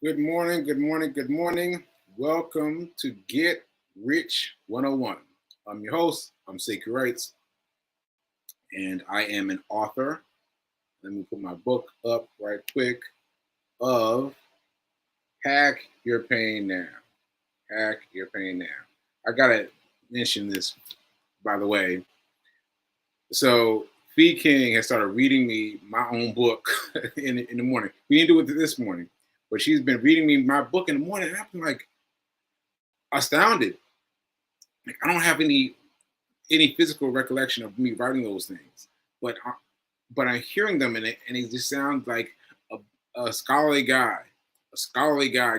Good morning, good morning, good morning. Welcome to Get Rich 101. I'm your host, I'm Sekou, and I am an author. Let me put my book up right quick of Hack Your Pain Now. Hack Your Pain Now. I gotta mention this, by the way. So, Fee King has started reading me my own book in the morning. We didn't do it this morning, but she's been reading me my book in the morning, and I'm like astounded. Like, I don't have any physical recollection of me writing those things, but I'm hearing them, and it just sounds like a scholarly guy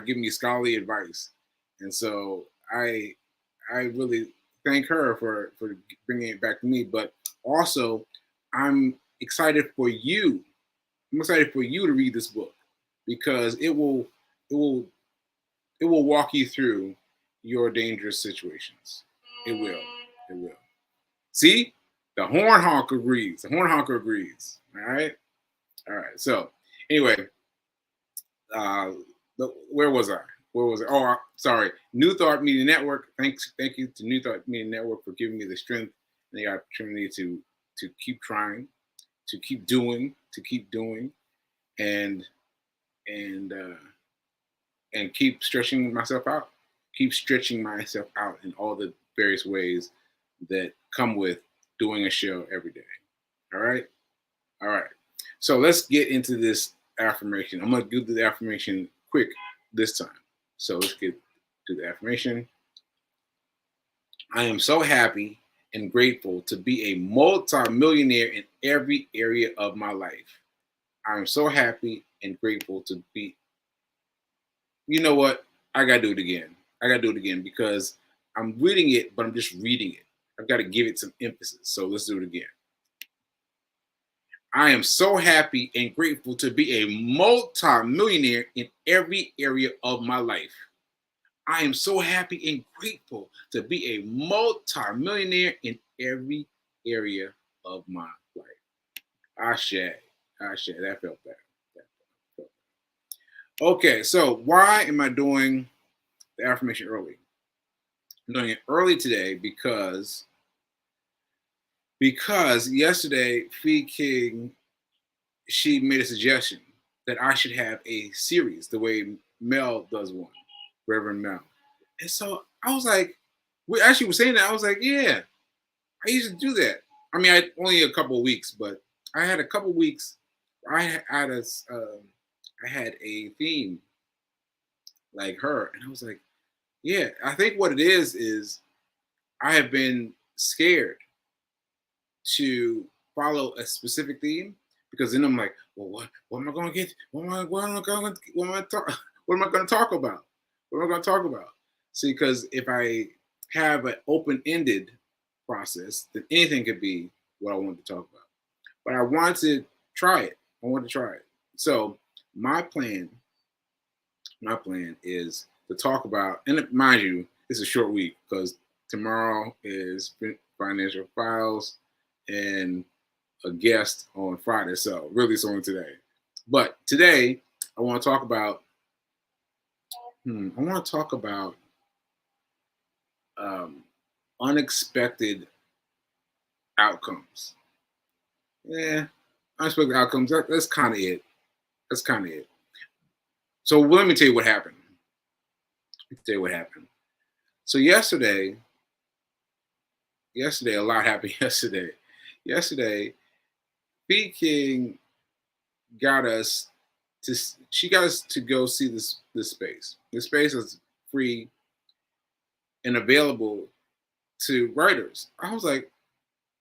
giving me scholarly advice, and so I really thank her for bringing it back to me, but also I'm excited for you. I'm excited for you to read this book because it will it will walk you through your dangerous situations. It will. It will. See, the horn honk agrees. The horn honker agrees. All right. All right. So anyway, uh, where was I? Where was I? Oh, sorry. New Thought Media Network. Thank you to New Thought Media Network for giving me the strength and the opportunity to keep trying, to keep doing, and and uh, and keep stretching myself out. Keep stretching myself out in all the various ways that come with doing a show every day. All right. All right. So let's get into this affirmation. I'm going to do the affirmation quick this time. So let's get to the affirmation. I am so happy and grateful to be a multi-millionaire in every area of my life. I am so happy and grateful to be. You know what? I got to do it again. I got to do it again because I'm reading it, but I'm just reading it. I've got to give it some emphasis. So let's do it again. I am so happy and grateful to be a multi-millionaire in every area of my life. I am so happy and grateful to be a multi-millionaire in every area of my life. Ashe. Ashe. That felt bad. Okay, so why am I doing the affirmation early? I'm doing it early today because yesterday Fee King, she made a suggestion that I should have a series the way Mel does one, Reverend Mel. And so I was like, we actually were saying that. I was like, yeah, I used to do that. I mean, only a couple of weeks, but I had a couple of weeks. I had a theme like her, and I was like, yeah. I think what it is I have been scared to follow a specific theme because then I'm like, well, what am I going to get? What am I going to talk about? What am I going to talk about? See, because if I have an open-ended process, then anything could be what I want to talk about. But I want to try it. I want to try it. So my plan is to talk about, and mind you, it's a short week because tomorrow is financial files and a guest on Friday. So really it's only today. But today I want to talk about um, unexpected outcomes. Yeah, unexpected outcomes. That's kind of it. That's kind of it. So let me tell you what happened. So yesterday, a lot happened yesterday. Yesterday, B King got us she got us to go see this space. This space is free and available to writers. I was like,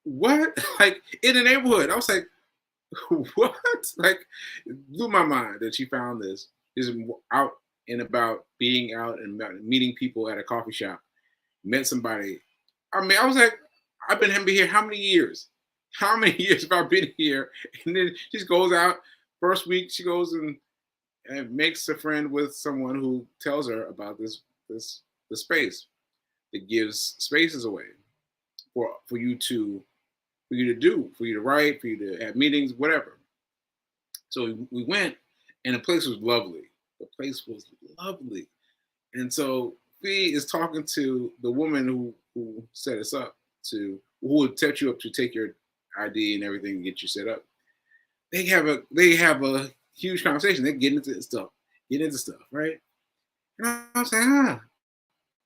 what? Like in the neighborhood. I was like, what? Like, it blew my mind that she found this. Is out and about, being out and meeting people at a coffee shop. Met somebody. I mean, I was like, I've been here how many years? How many years have I been here? And then she just goes out. First week, she goes and makes a friend with someone who tells her about this the space. It gives spaces away for you to for you to write, for you to have meetings, whatever. So we went, and the place was lovely. The place was lovely. And so Fee is talking to the woman who set us up who would set you up to take your ID and everything and get you set up. They have a huge conversation. They get into stuff, right? And I was like,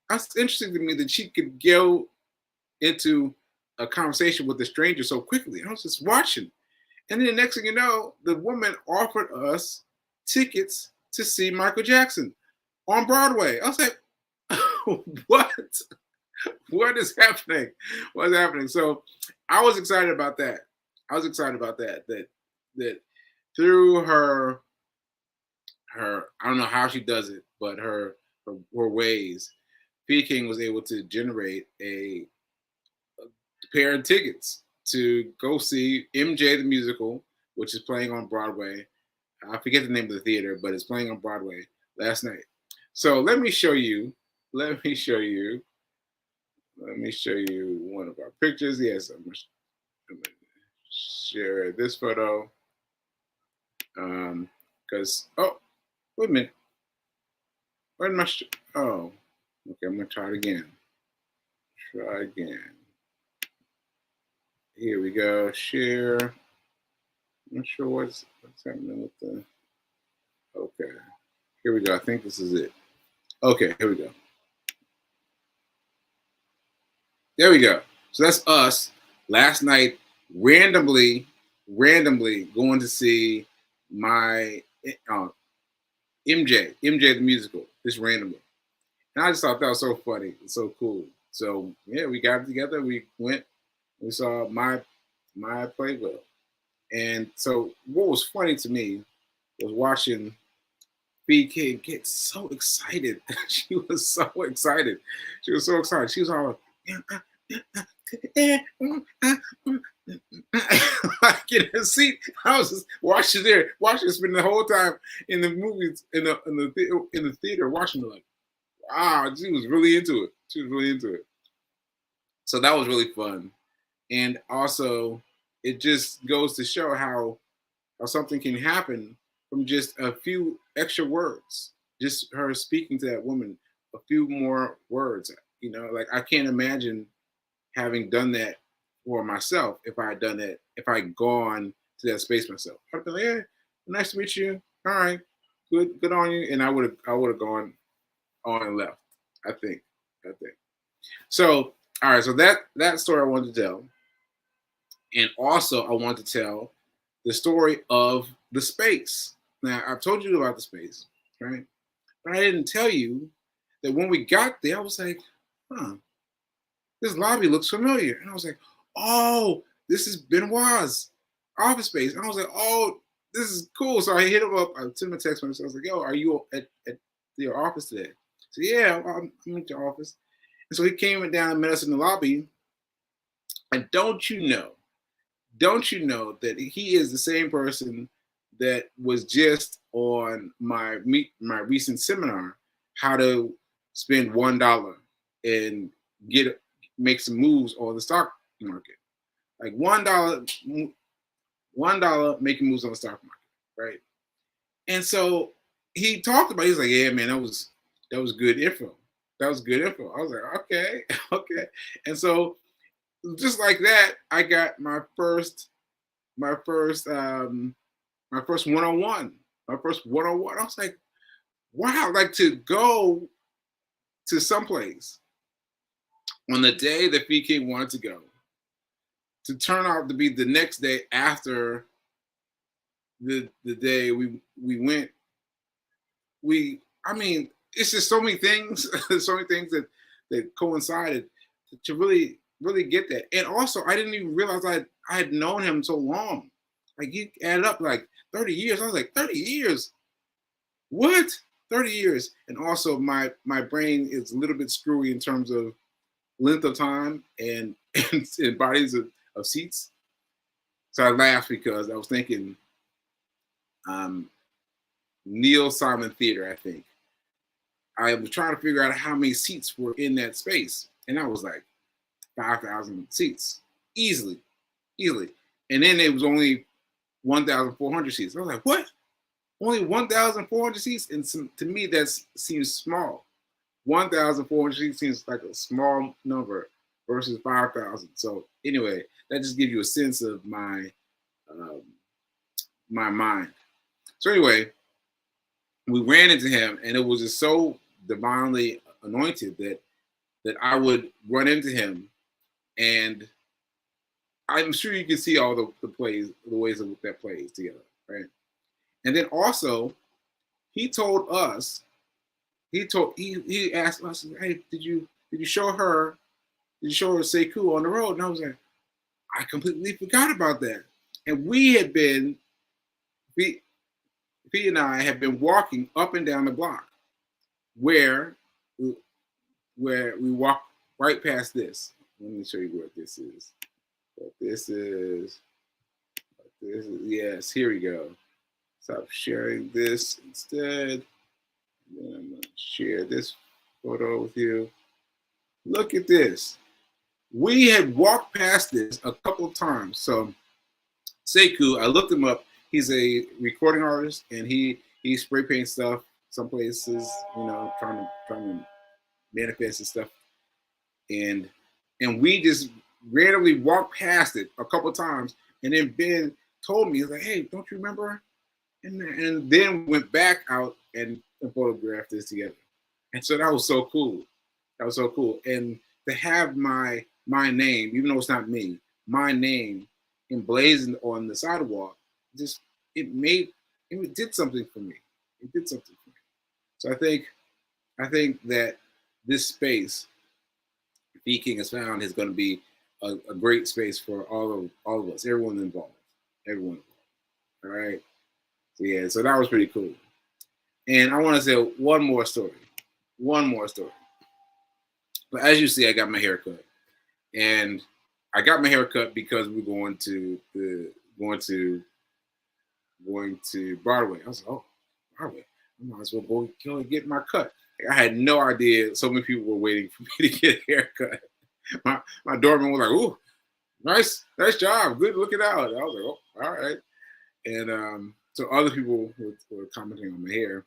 that's interesting to me that she could go into a conversation with a stranger so quickly. I was just watching. And then the next thing you know, the woman offered us tickets to see Michael Jackson on Broadway. I was like, what? What is happening? What's happening? So I was excited about that. That through her I don't know how she does it, but her ways, P King was able to generate a pair of tickets to go see MJ the musical, which is playing on Broadway. I forget the name of the theater, but it's playing on Broadway last night. So let me show you one of our pictures. Yes, I'm gonna share this photo. Because wait a minute. Where am I? Okay, I'm gonna try it again. Here we go. Share. I'm not sure what's happening with the. Okay, here we go. I think this is it. Okay, here we go. There we go. So that's us last night, randomly going to see my MJ the musical, just randomly. And I just thought that was so funny and so cool. So yeah, we got together. We went. We saw my Playbill. And so what was funny to me was watching B King get so excited. She was so excited. She was all like in her seat. I was just watching spending the whole time in the movies in the theater watching her like, wow, she was really into it. So that was really fun. And also it just goes to show how something can happen from just a few extra words. Just her speaking to that woman a few more words. You know, like I can't imagine having done that for myself if I had done that, if I had gone to that space myself. I'd be like, yeah, nice to meet you. All right, good on you. And I would have gone on and left, I think. So, all right, so that story I wanted to tell. And also I want to tell the story of the space. Now, I've told you about the space, right? But I didn't tell you that when we got there, I was like, this lobby looks familiar. And I was like, oh, this is Benoit's office space. And I was like, oh, this is cool. So I hit him up. I sent him a text message. I was like, yo, are you at your office today? So yeah, I'm at your office. And so he came down and met us in the lobby. And don't you know that he is the same person that was just on my recent seminar, how to spend $1 and make some moves on the stock market. Like $1 making moves on the stock market, right? And so he talked about, he's like, yeah, man, that was good info. I was like, okay. And so just like that, I got my first one-on-one. I was like, wow, like to go to someplace on the day that Fee King wanted to go, to turn out to be the next day after the day we went. I mean, it's just so many things, that coincided to really get that. And also, I didn't even realize I had known him so long. Like, you added up like 30 years. I was like, 30 years? What? 30 years. And also, my brain is a little bit screwy in terms of length of time and bodies of seats. So I laughed because I was thinking Neil Simon Theater, I think. I was trying to figure out how many seats were in that space. And I was like, 5,000 seats. Easily. And then it was only 1,400 seats. I was like, what? Only 1,400 seats, and to me that seems small. 1,400 seats seems like a small number versus 5,000. So anyway, that just gives you a sense of um, my mind. So anyway, we ran into him, and it was just so divinely anointed that I would run into him, and I'm sure you can see all the ways that plays together, right? And then also, he told us, he asked us, hey, did you show her Sekou on the road? And I was like, I completely forgot about that. And we had been, he and I had been walking up and down the block where we walk right past this. Let me show you what this is. Yes, here we go. Stop sharing this instead. And then I'm going to share this photo with you. Look at this. We had walked past this a couple of times. So Sekou, I looked him up. He's a recording artist, and he spray paints stuff some places, trying to manifest and stuff. And we just randomly walked past it a couple of times, and then Ben told me, he's like, hey, don't you remember? And then went back out and photographed this together. And so that was so cool. That was so cool. And to have my name, even though it's not me, my name emblazoned on the sidewalk, just it did something for me. It did something for me. So I think that this space, B King has found, is going to be a great space for all of us, everyone involved. Everyone involved. All right. So yeah, so that was pretty cool. And I want to say one more story. But as you see, I got my hair cut. And I got my hair cut because we're going to Broadway. I was like, oh, Broadway. I might as well go and get my cut. I had no idea so many people were waiting for me to get a haircut. My doorman was like, ooh, nice job. Good looking out. I was like, oh, all right. And so other people were commenting on my hair.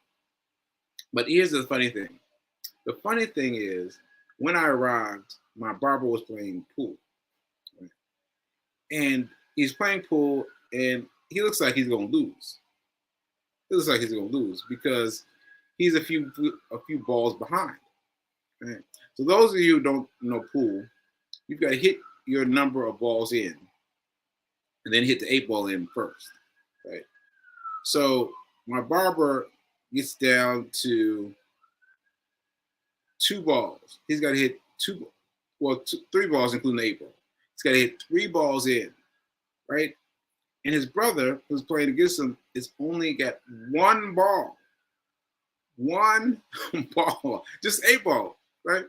But here's the funny thing. The funny thing is, when I arrived, my barber was playing pool. Right? And he's playing pool, and he looks like he's going to lose. He looks like he's going to lose because he's a few balls behind. Right? So those of you who don't know pool, you've got to hit your number of balls in, and then hit the 8-ball in first. Right? So my barber gets down to 2 balls. He's got to hit 3 balls, including the 8-ball. He's got to hit 3 balls in, right? And his brother, who's playing against him, is only got 1 ball. 1 ball, just 8 ball, right?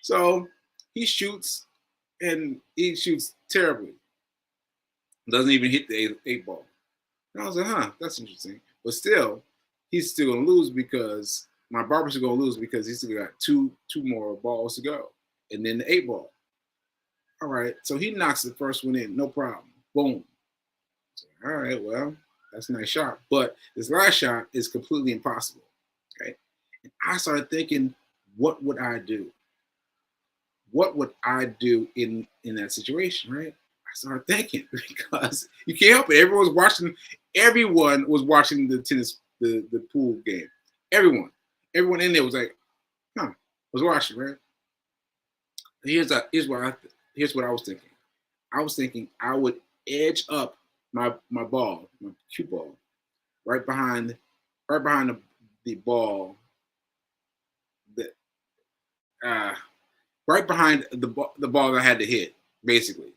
So he shoots, and he shoots terribly. Doesn't even hit the 8-ball. And I was like, that's interesting. But still, he's still gonna lose because my barber's gonna lose because he's still got two more balls to go, and then the 8-ball. All right, so he knocks the first one in, no problem. Boom. So, all right, well, that's a nice shot, but this last shot is completely impossible. Okay, and I started thinking, what would I do? What would I do in that situation? Right? I started thinking because you can't help it. Everyone was watching the pool game. Everyone in there was like, was watching, right? Here's what I was thinking. I was thinking I would edge up my ball, my cue ball, right behind the ball that right behind the ball I had to hit, basically.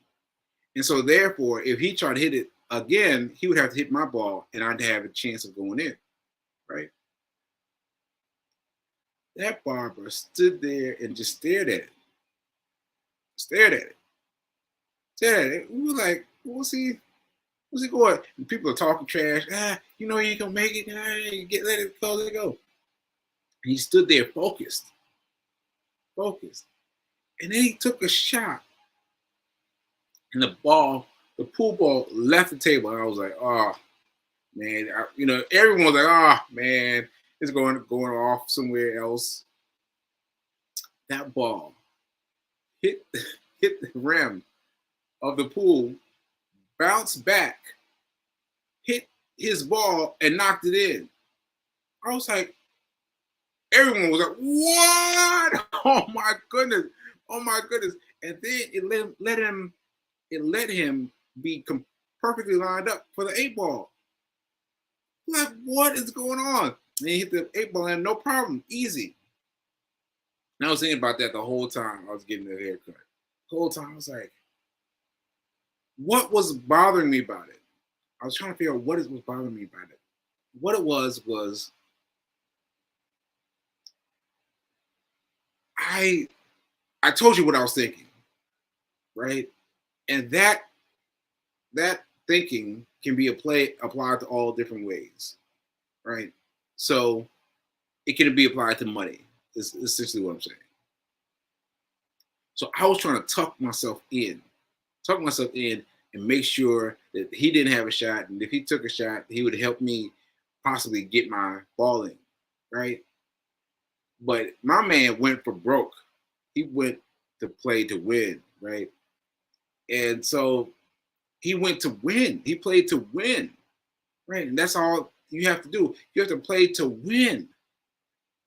And so therefore, if he tried to hit it again, he would have to hit my ball, and I'd have a chance of going in, right? That barber stood there and just stared at it. We were like, what's he going? And people are talking trash. You ain't gonna make it. Let it go. And he stood there focused. And then he took a shot, and the pool ball left the table. And I was like, oh, Man, everyone was like, oh, man, it's going off somewhere else. That ball hit hit the rim of the pool, bounced back, hit his ball, and knocked it in. I was like, everyone was like, what? Oh my goodness. Oh my goodness. And then it let him be perfectly lined up for the 8-ball. Like, what is going on? And he hit the 8-ball and no problem, easy. And I was thinking about that the whole time I was getting the haircut. The whole time I was like, what was bothering me about it? I was trying to figure out what was bothering me about it. What it was I told you what I was thinking, right? And that thinking can be applied to all different ways, right? So it can be applied to money. Is essentially what I'm saying. So I was trying to tuck myself in and make sure that he didn't have a shot, and if he took a shot, he would help me possibly get my ball in, right? But my man went for broke. He went to play to win, right? And so he went to win. He played to win, right? And that's all you have to do. You have to play to win.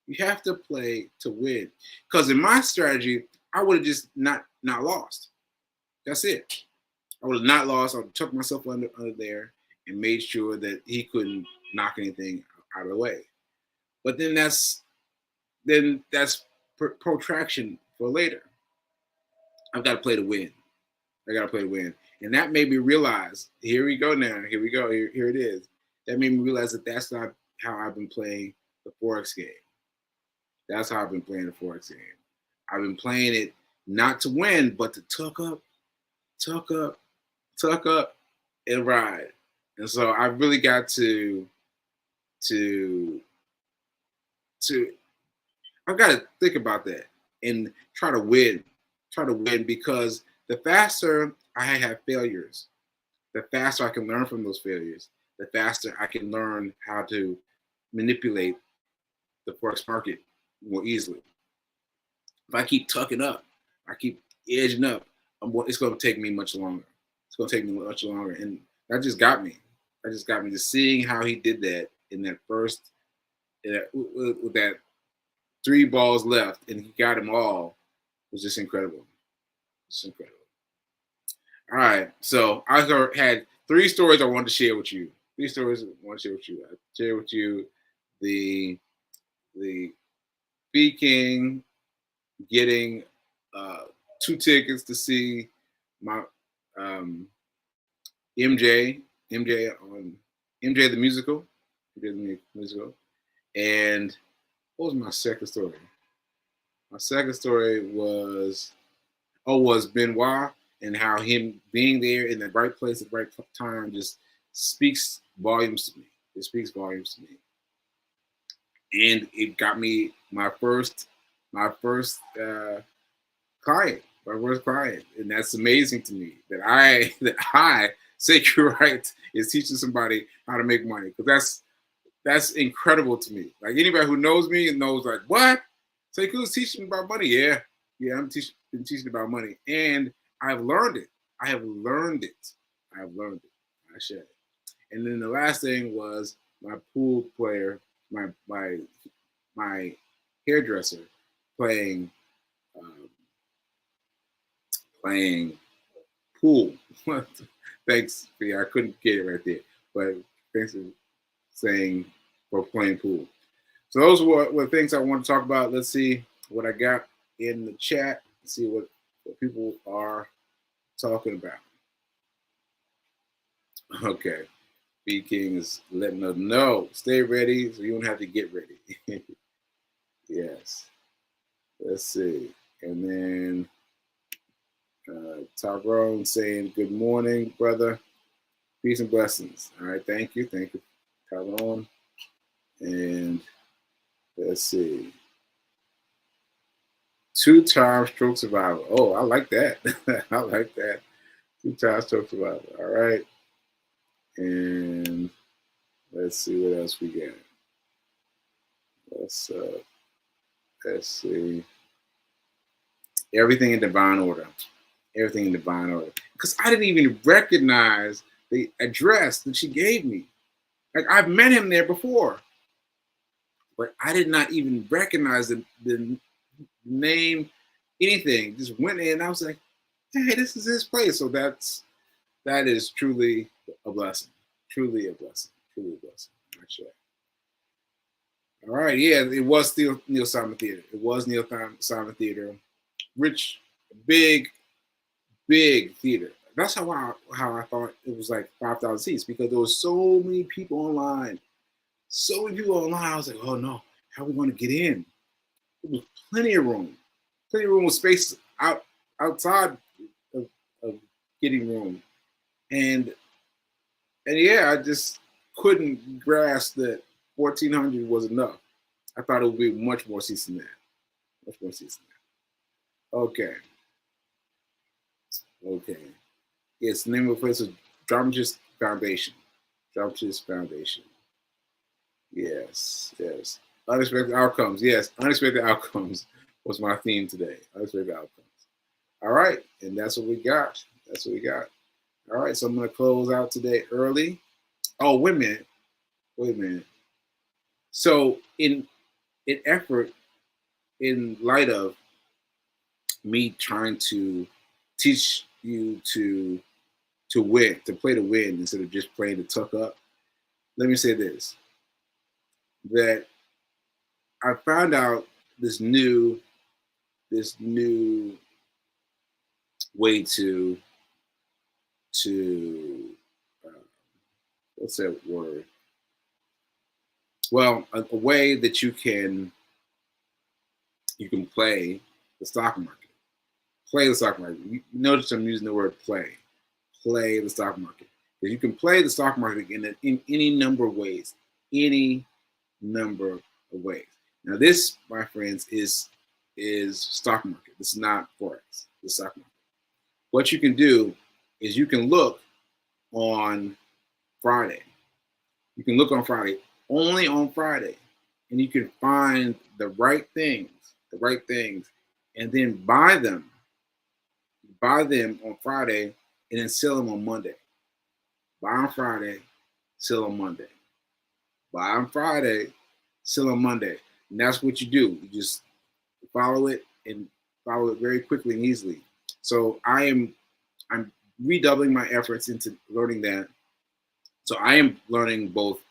You have to play to win. Because in my strategy, I would have just not lost. That's it. I would have not lost. I would have tucked myself under there and made sure that he couldn't knock anything out of the way. But then that's protraction for later. I've got to play to win. I got to play to win. And that made me realize, here we go now. Here we go. Here it is. That made me realize that that's not how I've been playing the Forex game. That's how I've been playing the Forex game. I've been playing it not to win, but to tuck up, and ride. And so I really got to I've got to think about that and try to win because the faster I have failures, the faster I can learn from those failures, the faster I can learn how to manipulate the Forex market more easily. If I keep tucking up, I keep edging up, it's going to take me much longer. It's going to take me much longer. And that just got me. Just seeing how he did that in that first, with that 3 balls left, and he got them all, was just incredible. It's incredible. All right. So I had 3 stories I wanted to share with you. 3 stories I want to share with you. I share with you the B King getting 2 tickets to see my MJ the musical. And what was my second story? My second story was Benoit, and how him being there in the right place at the right time just speaks volumes to me. It speaks volumes to me. And it got me my first client, and that's amazing to me that I Sekou Right is teaching somebody how to make money, because that's incredible to me. Like, anybody who knows me and knows, like, what? Sekou's teaching me about money. Yeah, I'm been teaching about money, and I've learned it. I share it. And then the last thing was my pool player, my hairdresser, playing pool. Thanks. Yeah, I couldn't get it right there, but thanks for playing pool. So those were things I want to talk about. Let's see what I got in the chat. Let's see what people are talking about. Okay. B King is letting us know. Stay ready so you don't have to get ready. Yes. Let's see. And then Tyrone saying, good morning, brother. Peace and blessings. All right. Thank you, Tyrone. And let's see. 2-time stroke survivor. Oh, I like that. I like that. 2-time stroke survivor. All right. And Let's see what else we got. Let's see. Everything in divine order. Everything in divine order. Because I didn't even recognize the address that she gave me. Like, I've met him there before, but I did not even recognize the name, anything. Just went in and I was like, hey, this is his place. So that is truly a blessing. Truly a blessing. Truly a blessing. Actually. All right, yeah, it was still Neil Simon Theater. It was Neil Simon Theater. Rich, big theater. That's how I thought it was like 5,000 seats, because there was so many people online. So many people online. I was like, oh no, how are we going to get in? There was plenty of room. Plenty of room with space outside of getting room. And yeah, I just couldn't grasp that 1,400 was enough. I thought it would be much more seats than that. Much more seats than that. Okay. Okay. Yes, the name of the place is Dramatist Foundation. Dramatist Foundation. Yes, yes. Unexpected outcomes. Yes, unexpected outcomes was my theme today. Unexpected outcomes. All right, and that's what we got. That's what we got. All right, so I'm going to close out today early. Oh, wait a minute. Wait a minute. So in effort, in light of me trying to teach you to win, to play to win instead of just playing to tuck up, let me say this, that I found out this new way to uh, what's that word? Well, a way that you can play the stock market. Play the stock market. You notice I'm using the word play. Play the stock market. Because you can play the stock market in any number of ways. Any number of ways. Now, this, my friends, is stock market. This is not forex. The stock market. What you can do is you can look on Friday. You can look on Friday, only on Friday, and you can find the right things, and then buy them on Friday, and then sell them on Monday. Buy on Friday, sell on Monday. Buy on Friday, sell on Monday. And that's what you do. You just follow it and follow it very quickly and easily. So I'm redoubling my efforts into learning that. So I am learning both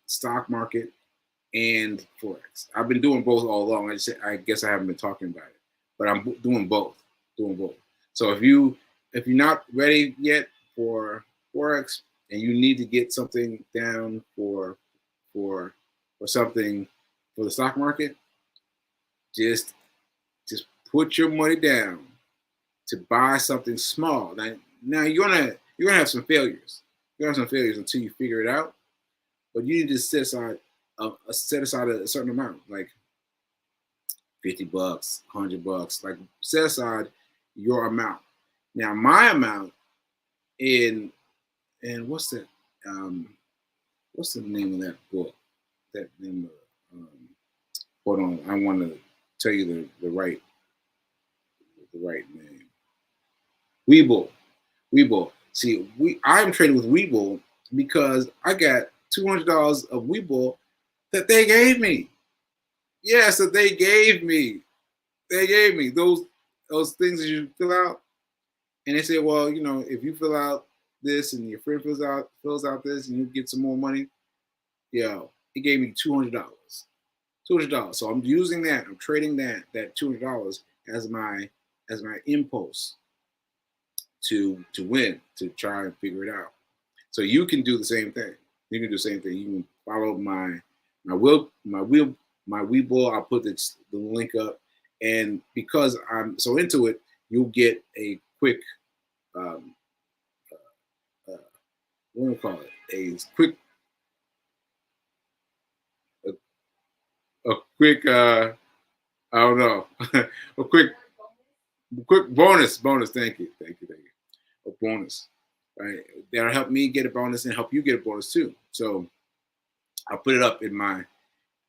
stock market and forex. I've been doing both all along. I guess I haven't been talking about it, but I'm doing both. So if you're not ready yet for forex and you need to get something down for something for the stock market, just put your money down to buy something small. Now you're gonna have some failures. You're gonna have some failures until you figure it out. But you need to set aside a certain amount, like $50, $100. Like, set aside your amount. Now, my amount in what's the name of that book? That name of hold on, I want to tell you the right name. Webull. See, I'm trading with Webull because I got $200 of Webull that they gave me. Yes, that they gave me. They gave me those things that you fill out, and they say, well, if you fill out this and your friend fills out this, and you get some more money. Yo, he gave me $200. $200. So I'm using that. I'm trading that $200 as my impulse to win, to try and figure it out. So you can do the same thing. You can follow my Webull. I'll put the link up, and because I'm so into it, you'll get a quick what do we call it? A quick I don't know. a quick bonus. Thank you. A bonus. right? That'll help me get a bonus and help you get a bonus too. So I'll put it up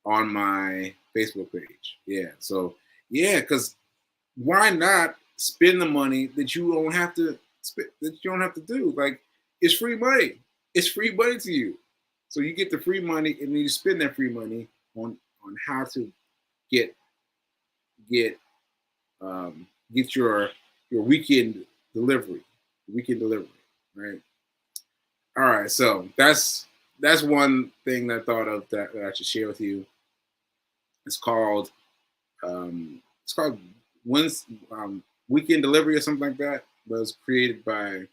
on my Facebook page. Yeah. So yeah, because why not spend the money that you don't have to do? Like, it's free money. It's free money to you. So you get the free money and then you spend that free money on how to get get get your delivery, weekend delivery, right? All right, so that's one thing that I thought of that I should share with you. It's called it's called Wins Weekend Delivery or something like that. But it was created by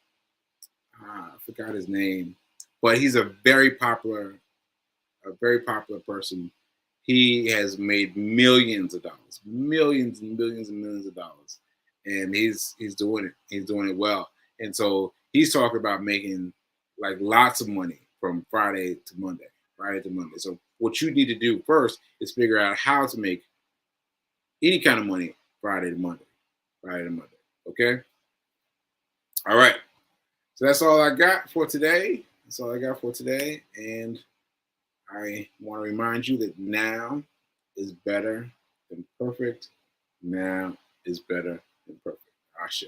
I forgot his name, but he's a very popular person. He has made millions of dollars, millions and millions and millions of dollars, and he's doing it. He's doing it well. And so he's talking about making like lots of money from Friday to Monday. So what you need to do first is figure out how to make any kind of money Friday to Monday. Okay. All right. So that's all I got for today. And I want to remind you that now is better than perfect. Now is better than perfect. Ashe.